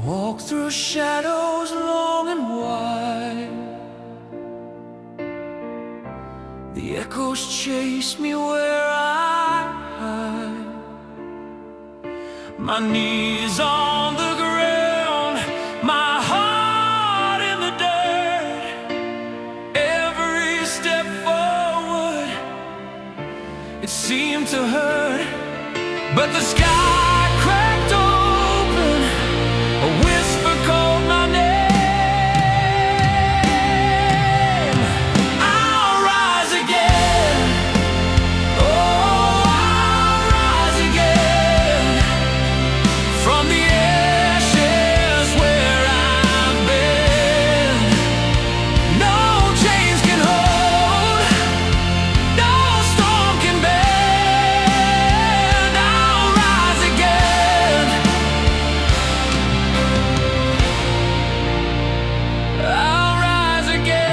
Walk through shadows long and wide. The echoes chase me where I hide. My knees on the ground, my heart in the dirt. Every step forward, it seemed to hurt. But the sky cracked open, a whisper called my name. I'll rise again. Oh, I'll rise again from the ashes where I've been. No chains can hold, no storm can bend. I'll rise again. I'll rise again.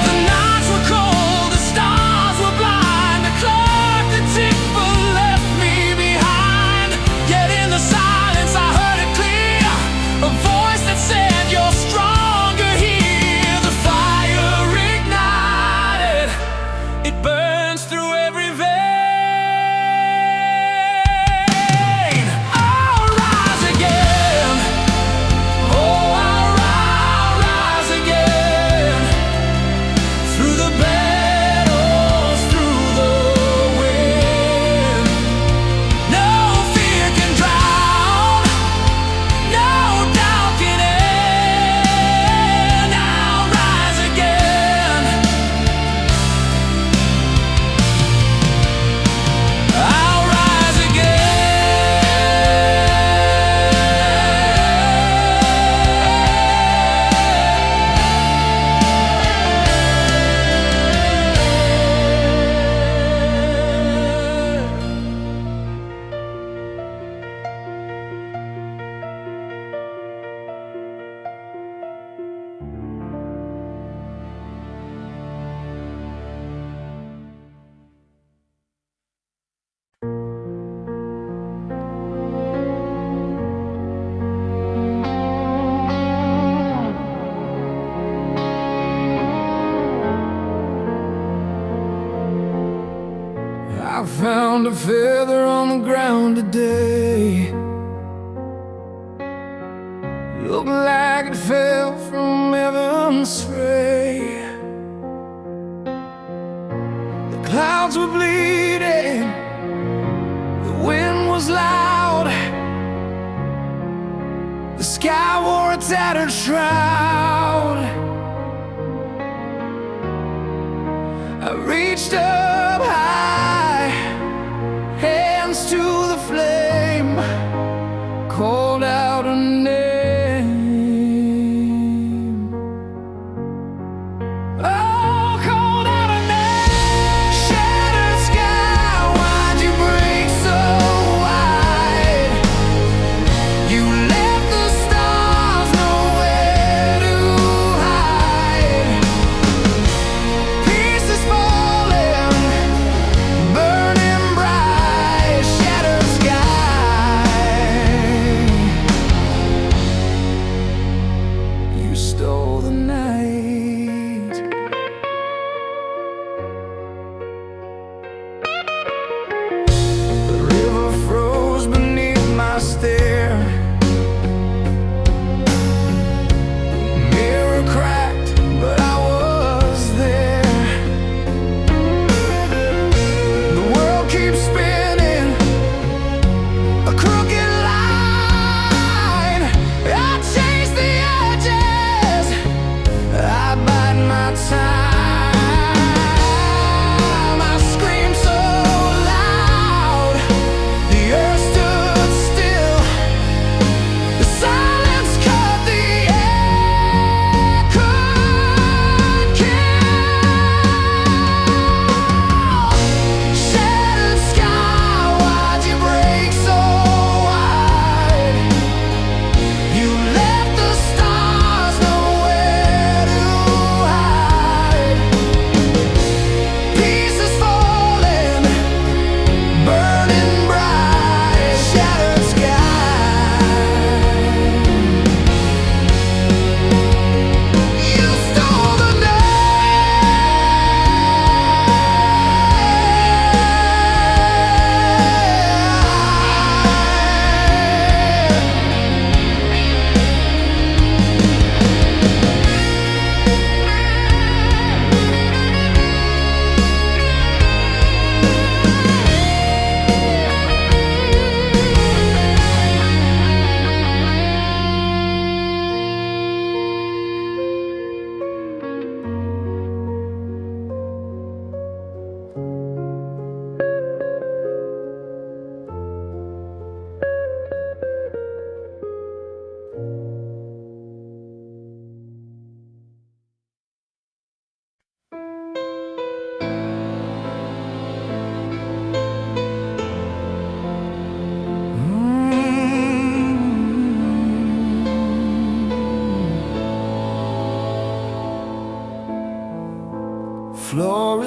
The nights were cold, the stars were blind. The clock that ticked but left me behind. Yet in the silence I heard it clear, a voice that said, "You're stronger here." The fire ignited, it burns through every vein. I'll rise again. Oh, I'll rise again. Through the battles, through the wind. No fear can drown, no doubt can end. I'll rise again. I'll rise I found a feather on the ground today. Looked like it fell from heaven's ray. The clouds were bleeding, the wind was loud. The sky wore a tattered shroud. I reached up high, hands to the flame, called out a name. Oh, called out a name. Shattered sky, why'd you break so wide? You left the stars nowhere to hide. Pieces falling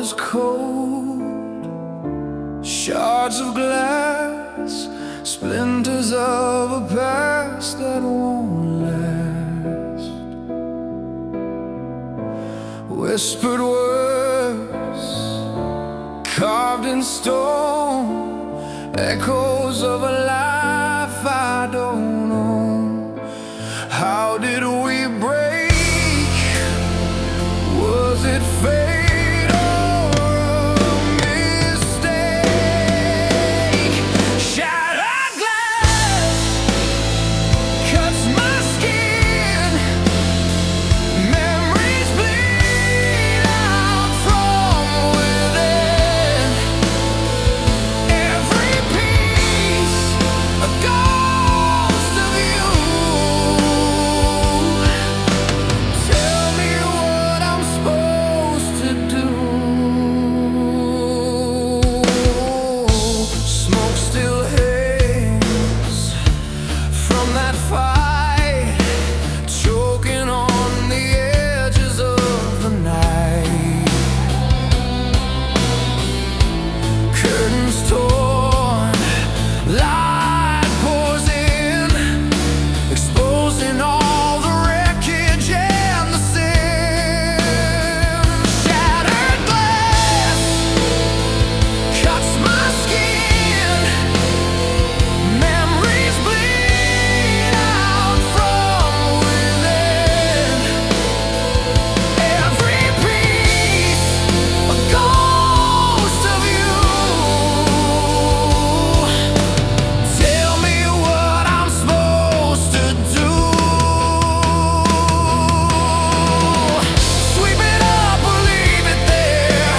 is cold, shards of glass, splinters of a past that won't last. Whispered words carved in stone, echoes of a life I don't know. How did we break? Was it fate or a mistake? Shattered glass cuts my skin, memories bleed out from within. Every piece a ghost of you. Tell me what I'm supposed to do. Smoke still hangs from that fight, choking on the edges of the night. Curtains torn, light pours in, exposing all the wreckage and the sin. Shattered glass cuts my skin, memories bleed out from within. Every piece a ghost of you. Tell me what I'm supposed to do. Sweep it up or leave it there.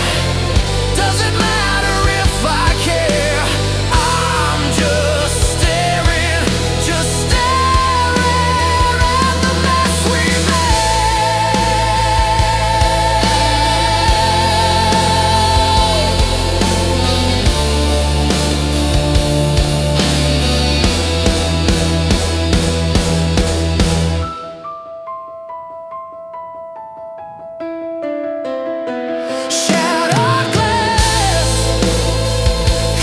Doesn't matter if I care. I'm just staring at the mess we Shattered glass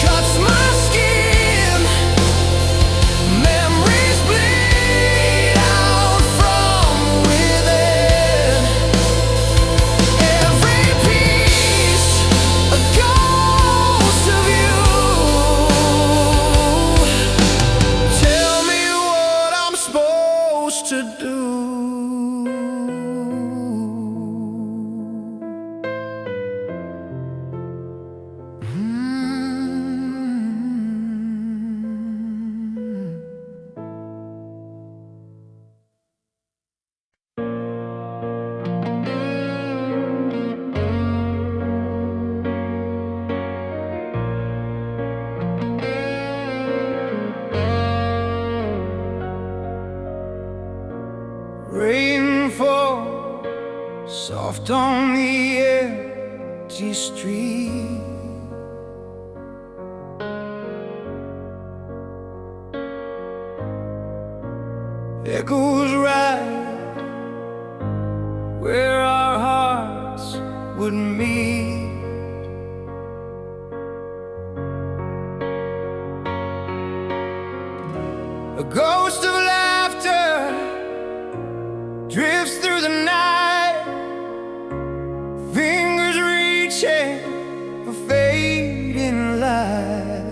cuts my skin, memories bleed out from within. Every piece a ghost of you. Tell me what I'm supposed to do. Rainfall soft on the empty street. Echoes right where our hearts would meet. A ghost of laughter drifts through the night, fingers reaching for fading light.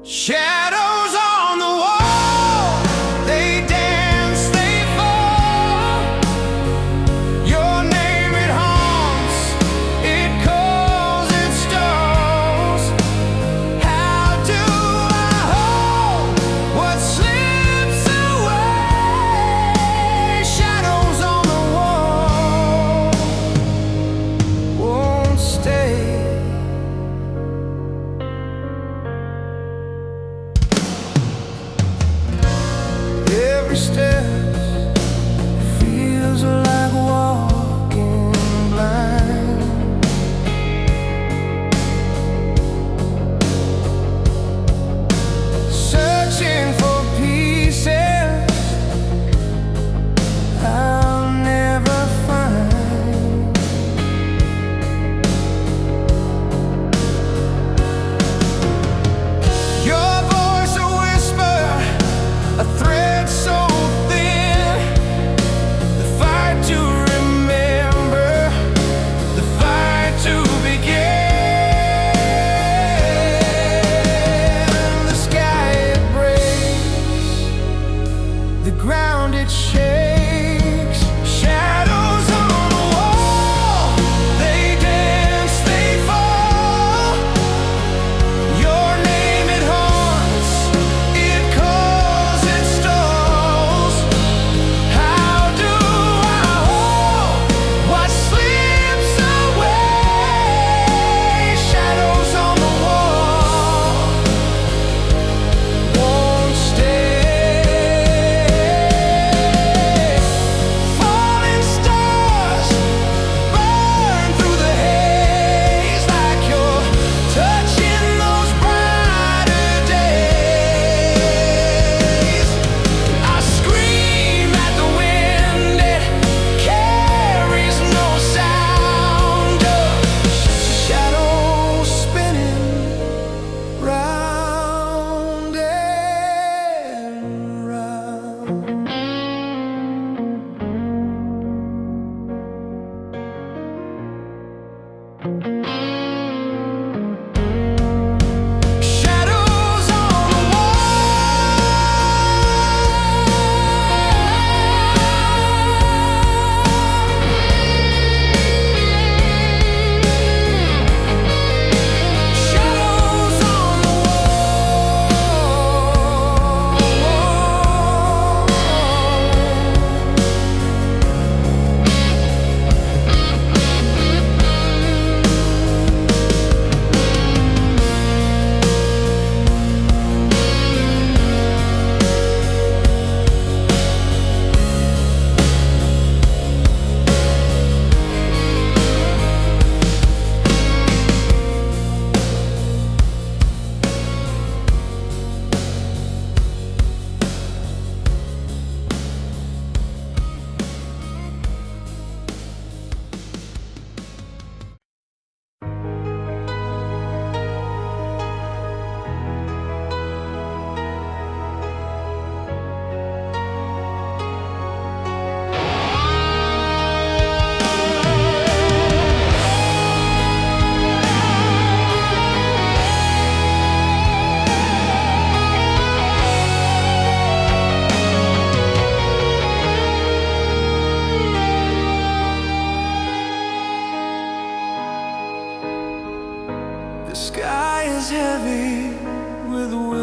Shadows on the wall, they dance, they fall. Your name it haunts, it calls, it stalls. How do I hold what slips away? Shadows on the wall won't stay.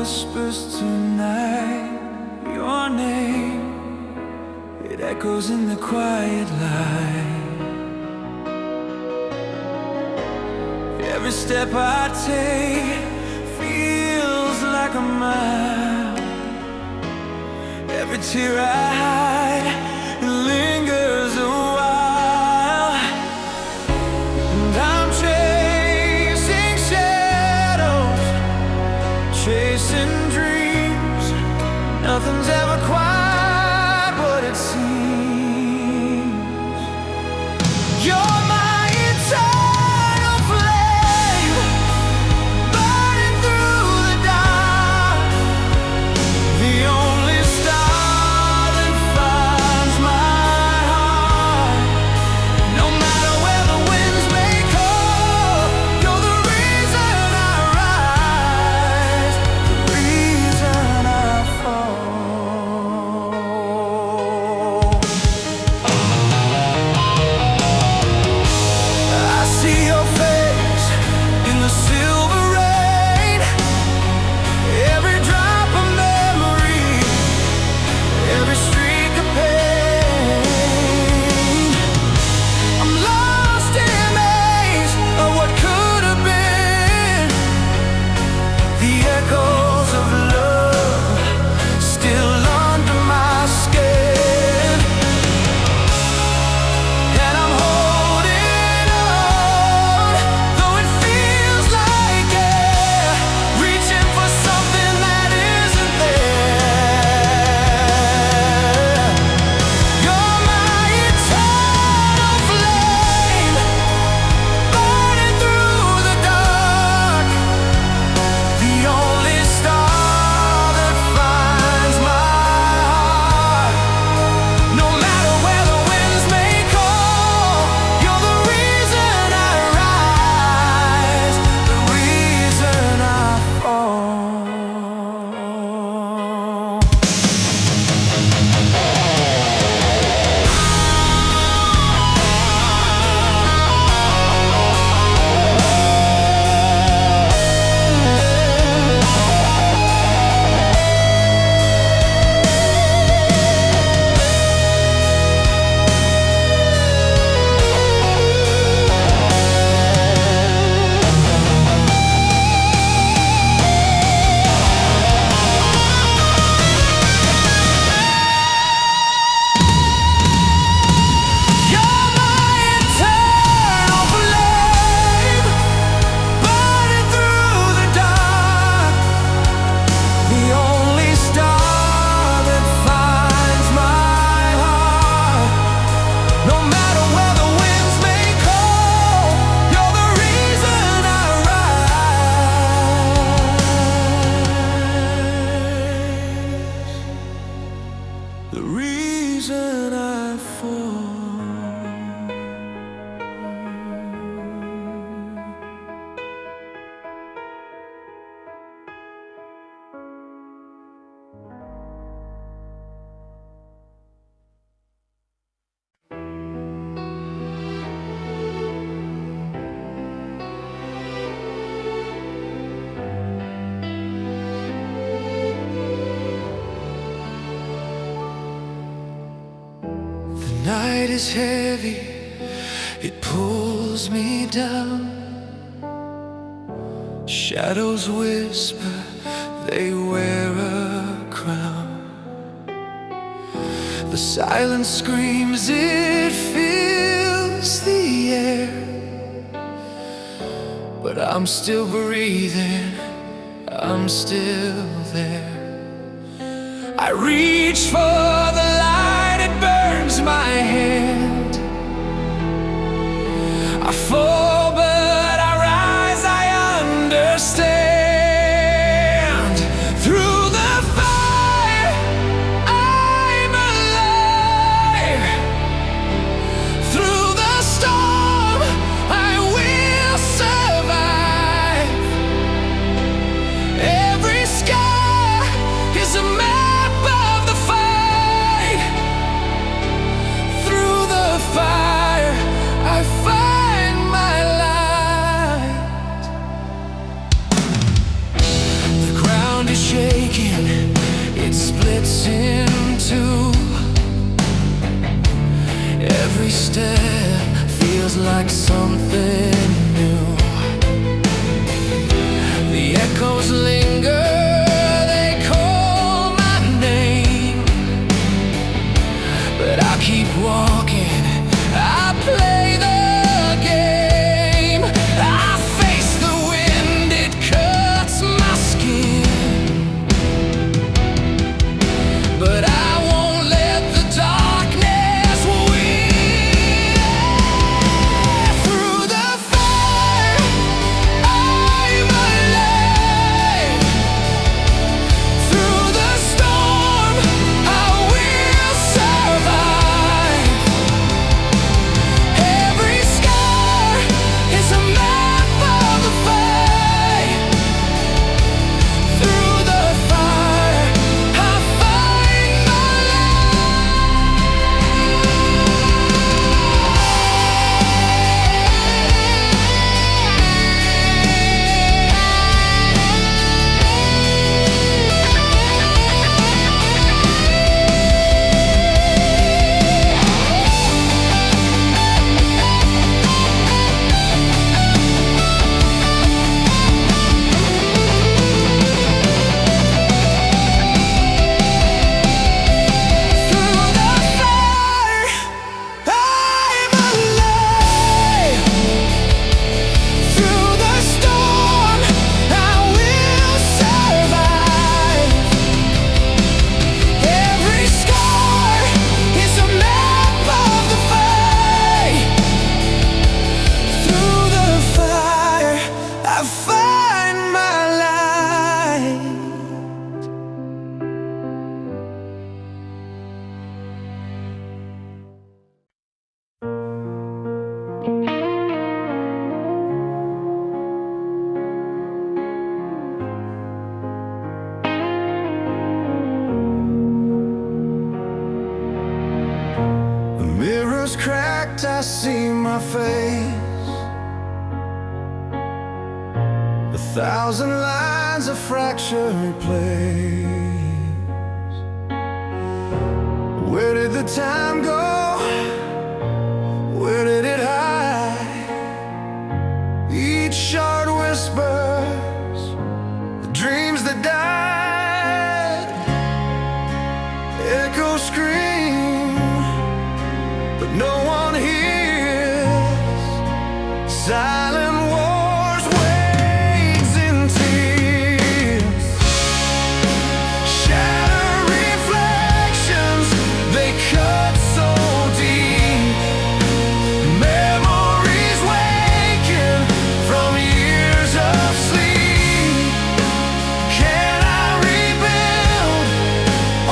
whispers tonight, your name, it echoes in the quiet light. Every step I take feels like a mile. Every tear I hide, it lingers a while. And I'm chasing shadows, chasing dreams. Nothing's ever quite what it seems. You're my eternal flame, burning through the dark, the only star that finds my heart. No matter where the winds may call, you're the reason I rise, the reason I fall. I see your face in the silver rain, every drop of memory, every streak of pain. I'm lost in a maze of what could have been. The echoes of love still under my skin, and I'm holding on, though it feels like air, reaching for something that isn't there. You're my eternal flame, burning through the dark, the only star that finds my heart. No matter where the winds may call, you're the reason I rise, the reason I fall. You're my eternal flame, burning through the dark, the only star that finds my heart. No matter where the winds may call, you're the reason I rise, the reason I fall. The night is heavy, it pulls me down. Shadows whisper, they wear a crown. The silence screams, it fills the air, but I'm still breathing, I'm still there. I reach for the light, it burns my hand. I fall, but I rise, I understand. Through the fire, I'm alive. Through the storm, I will survive. Every scar is a map of the fight. Through the fire, I find my see my face, 1,000 lines of fractured place. Where did the time go? Where did it hide? Each shard whispers the dreams that died. Echoes scream, but no one hears. Silent wars wades in tears. Shattered reflections, they cut so deep. Memories waking from years of sleep. Can I rebuild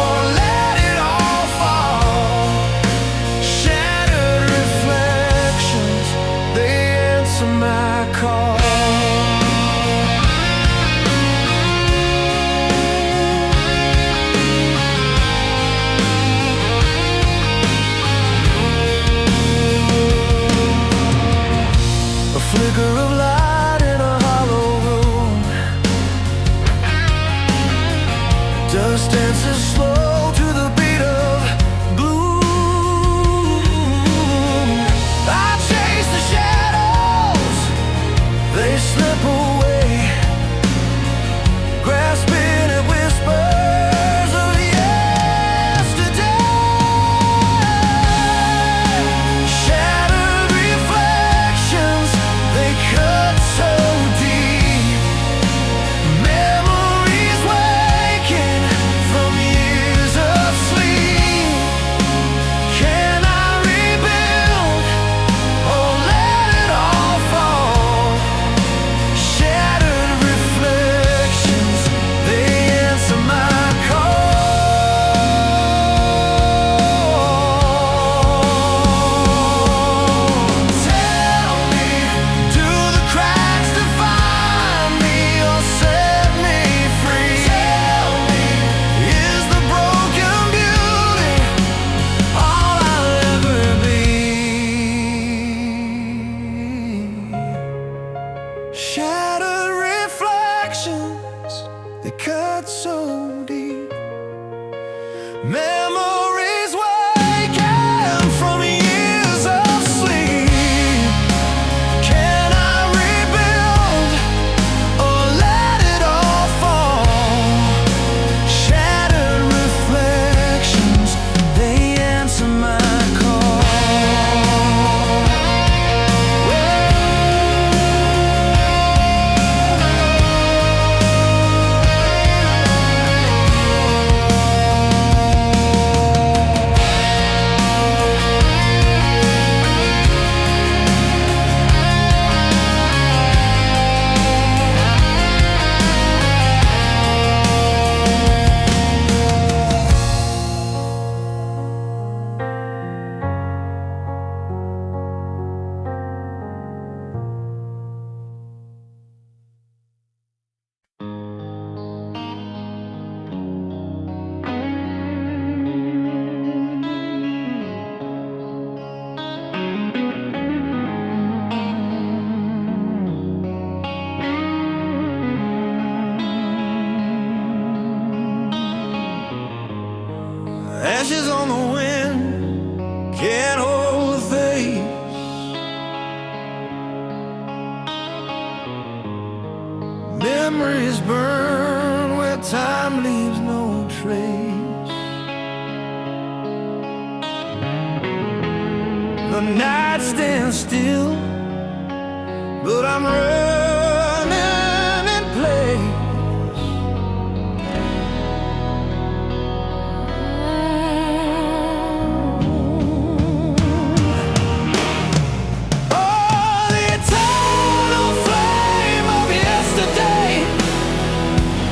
or let it all fall? Shattered reflections, they answer my call. A flicker of light in a hollow room. Dust dances slow to the beat of gloom. I chase the shadows, they slip away, grasping at whispers of yesterday. Shattered reflections, they cut so deep. Memories waking from years of sleep. Can I rebuild or let it all fall? Shattered reflections, they answer my call. Tell me, do the cracks define me or set me free? Tell me, is the broken beauty all I'll ever be? Shattered reflections, they cut so deep. Memories waking from years of sleep. Can I rebuild or let it all fall? Shattered reflections, they answer my call. Ashes on the wind can't hold a face. Memories burn where time leaves no trace. The night stands still, but I'm running in place. Oh, the eternal flame of yesterday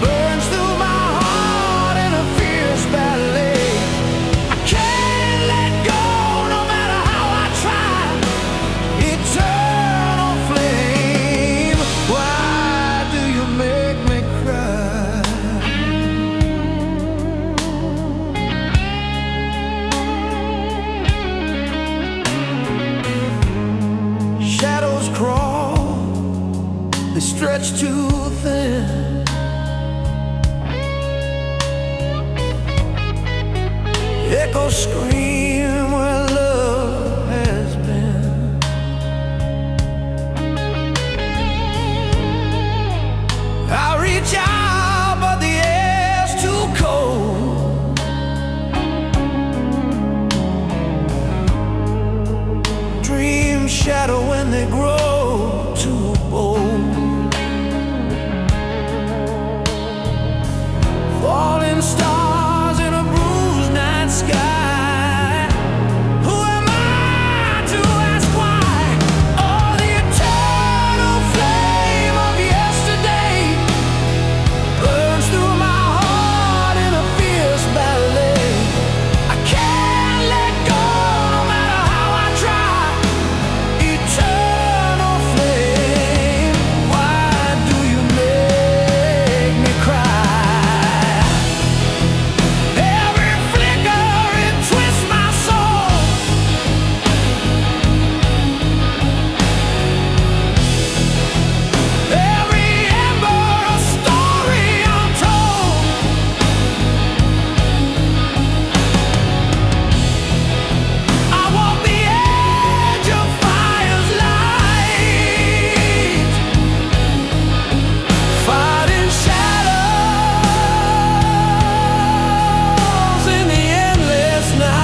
burns through my heart in a fierce ballet. I can't let go no matter how I try. Eternal flame. echoes scream where love has been. I reach out, but the air's too cold. Dreams shadow when they grow too bold. Falling stars in a bruised night sky. Who am I to ask why? Oh, the eternal flame of yesterday burns through my heart in a fierce ballet. I can't let go no matter how I try. Eternal flame, why do you make me cry? Every flicker, it twists my soul. Every ember, a story untold. I walk the edge of fire's light, fighting shadows in the endless night.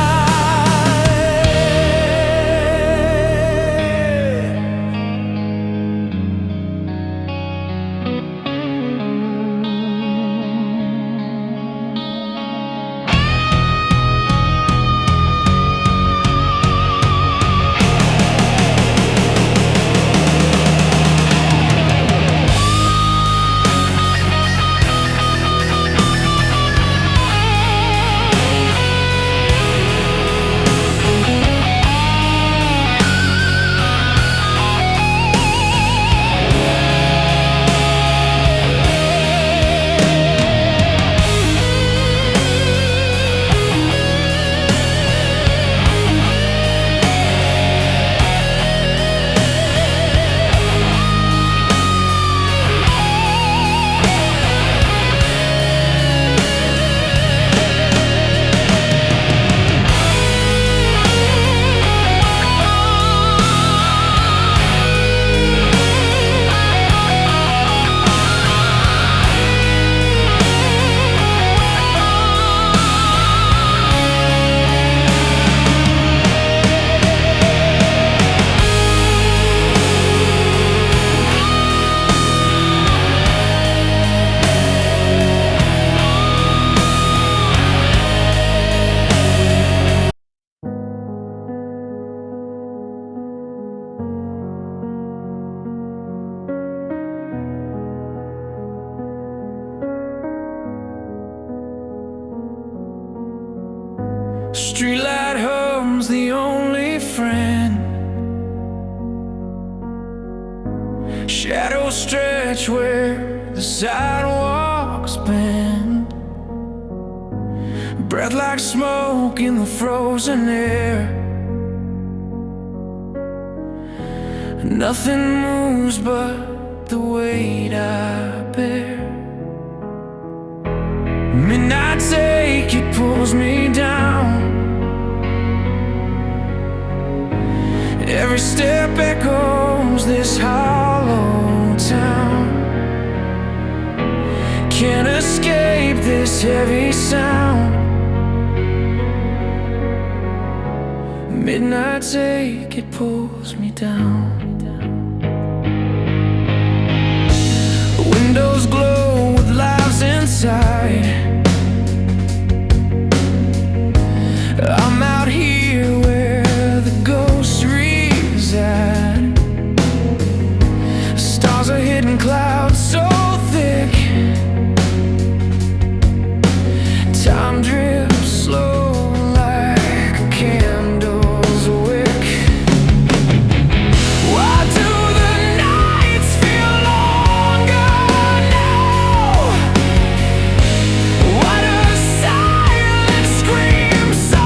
Streetlight home's the only friend. Shadows stretch where the sidewalks bend. Breath like smoke in the frozen air. Nothing moves but the weight I bear. Midnight take, it pulls me down. Every step echoes this hollow town. Can't escape this heavy sound. Midnight take, it pulls me down. Windows glow with lives inside. I'm out here where the ghosts reside. Stars are hidden, clouds so thick. Time drips slow like a candle's wick. Why do the nights feel longer now? Why does silence scream so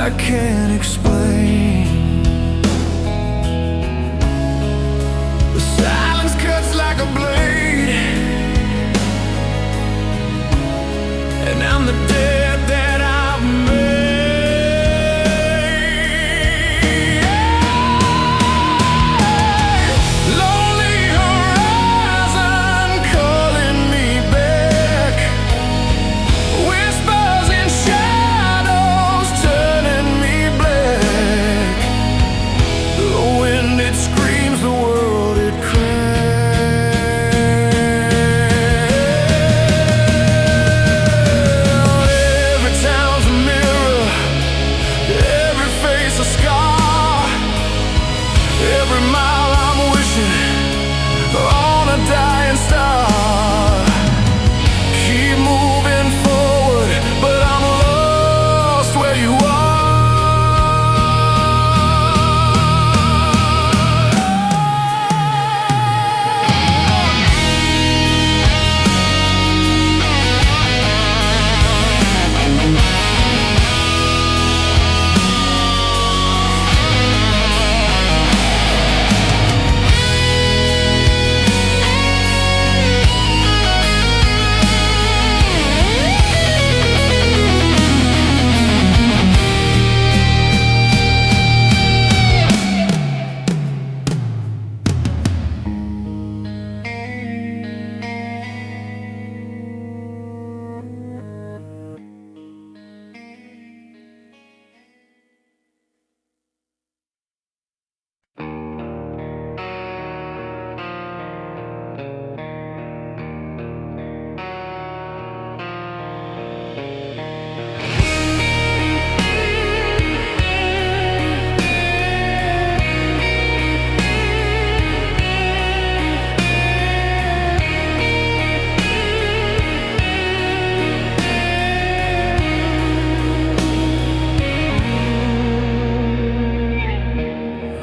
I can't explain. The silence cuts like a blade, and I'm the dead that I've made. Lonely horizon calling me back, whispers in shadows turning me black. The wind, it screams, the world, it cracks. Every town's a mirror, every face a scar. Every mile I'm wishing on a dying star. Keep moving forward, but I'm lost where you are.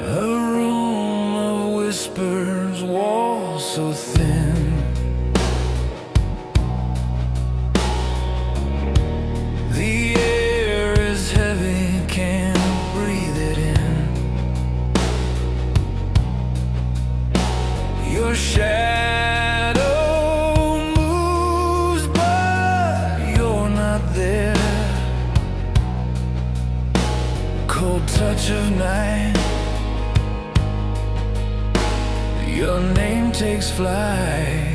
A room of whispers, walls so thin. The air is heavy, can't breathe it in. Your shadow moves, but you're not there. Cold touch of night, your name takes flight.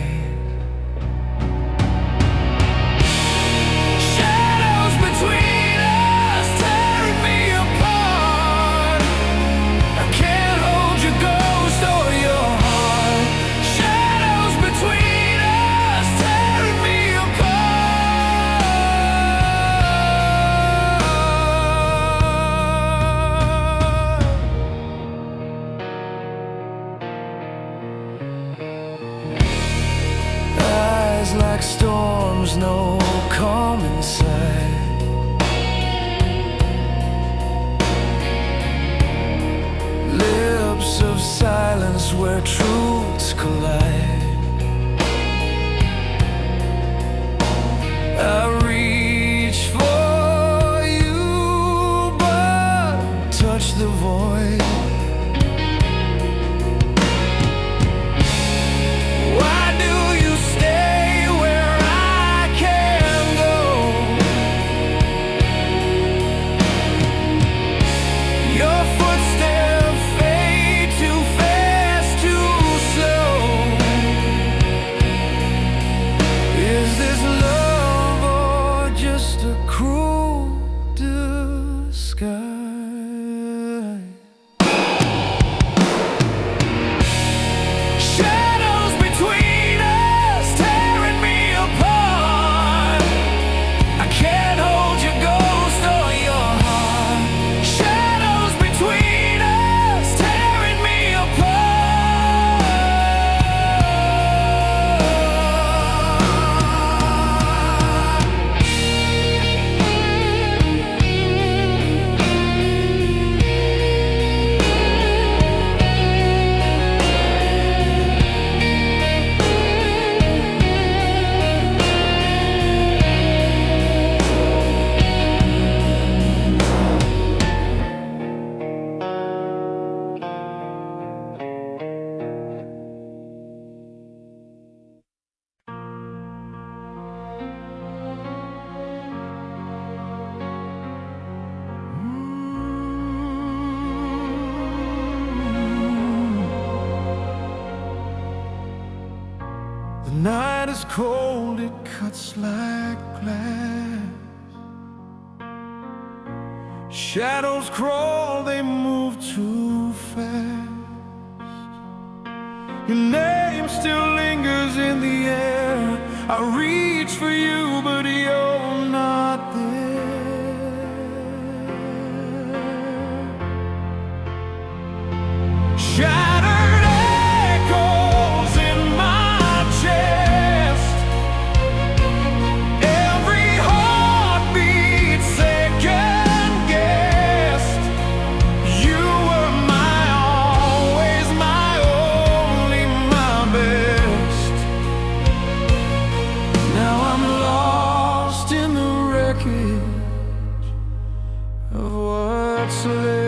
Shadows between us tearing me apart. I can't hold your ghost or your heart. Shadows between us tearing me apart. Eyes like storms, no calm inside. Lips of silence where truths collide. I reach for you, but touch the void. Why do you stay where I can't go? Your footsteps fade too fast, too Night is cold, it cuts like glass. Shadows crawl, they move too fast. Your name still lingers in the air. I reach for you, but you're not there. Shattered echoes in my chest. Every heartbeat second guessed. You were my always, my only, my best. Now I'm lost in the wreckage of what's left.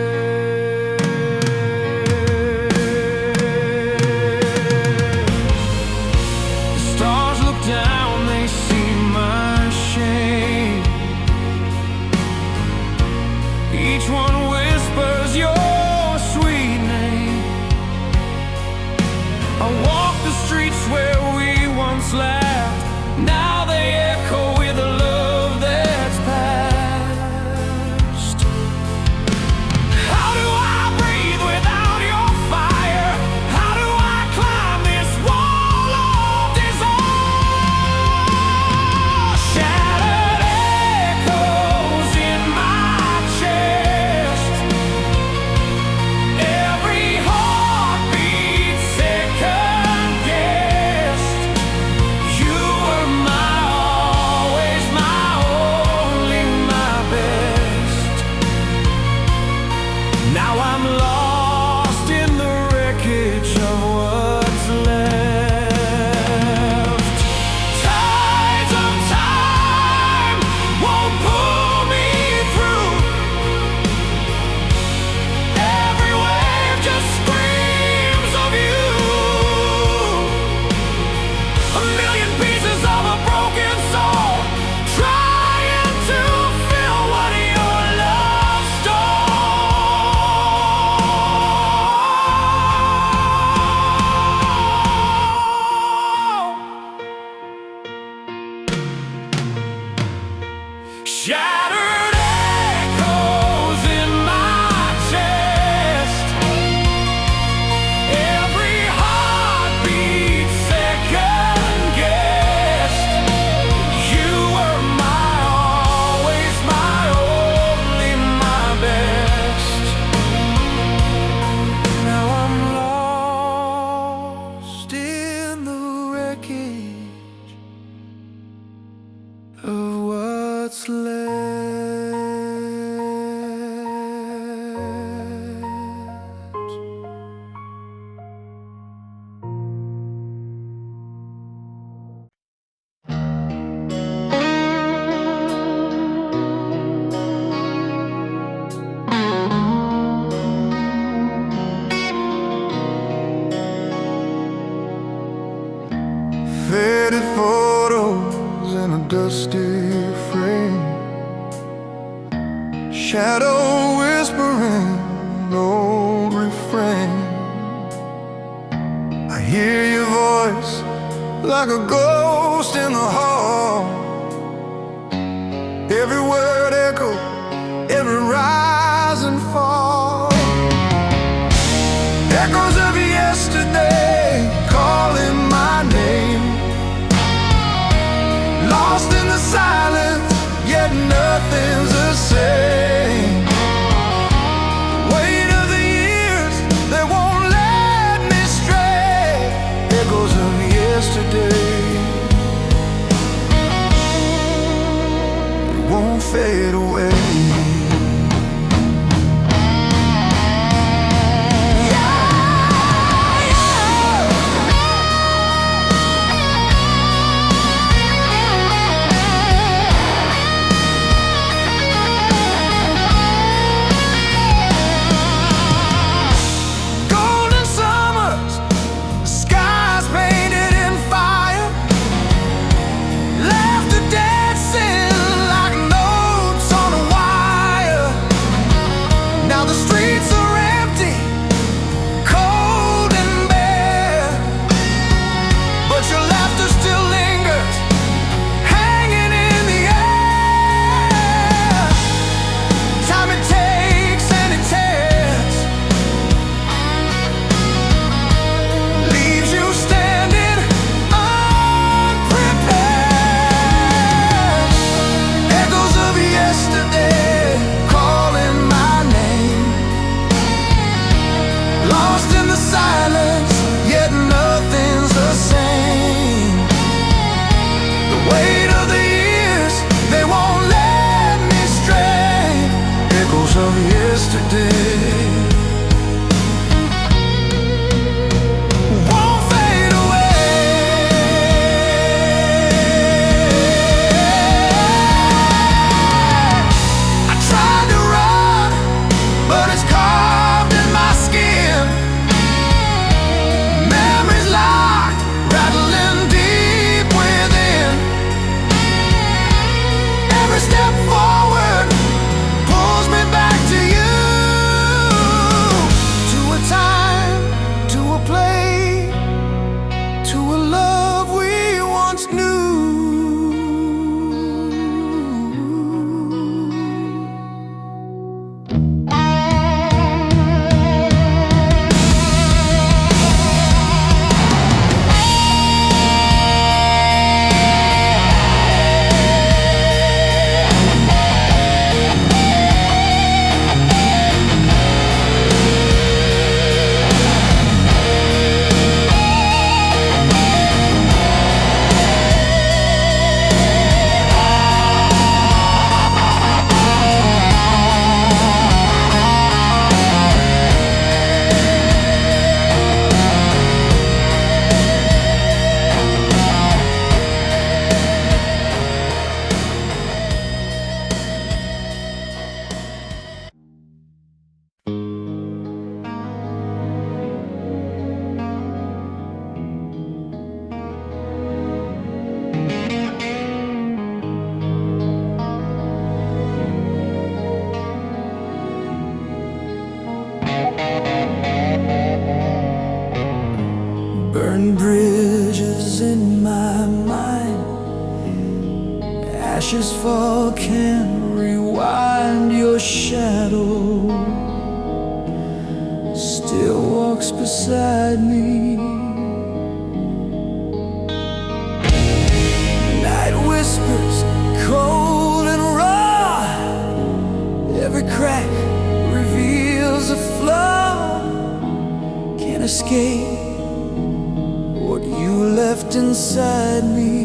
Each one whispers your sweet name. I walk the streets where we once laughed. Now they echo with a love that's past. How do I breathe without your fire? How do I climb this wall of desire? Shattered echoes in my chest. Every heartbeat second guessed. You were my always, my only, my best. Now I'm lost in the wreckage of what's left. Tides of time won't pull me through. Every wave just screams of you. A million pieces of a broken soul, trying to fill what your love stole. Shattered echoes in my chest. Every heartbeat second guessed. You were my always, my only, my best. Now I'm lost in the wreckage of what's left. Faded photos in a dusty frame. Shadow whispering old refrain. I hear your voice like a ghost in the hall. Every word echo, every rise and fall. Echoes of yesterday calling my name. Lost in the silence, yet nothing's the same. Weight of the years, they won't let me stray. Echoes of yesterday, it won't fade away. ashes fall, can't rewind. Your shadow still walks beside me. Night whispers, cold and raw. Every crack reveals a flaw. Can't escape what you left inside me.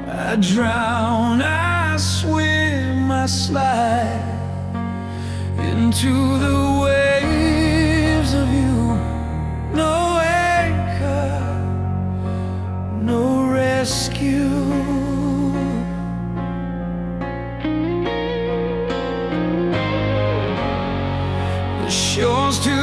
I drown, I swim, I slide into the waves of you. No anchor, no rescue. The shore's too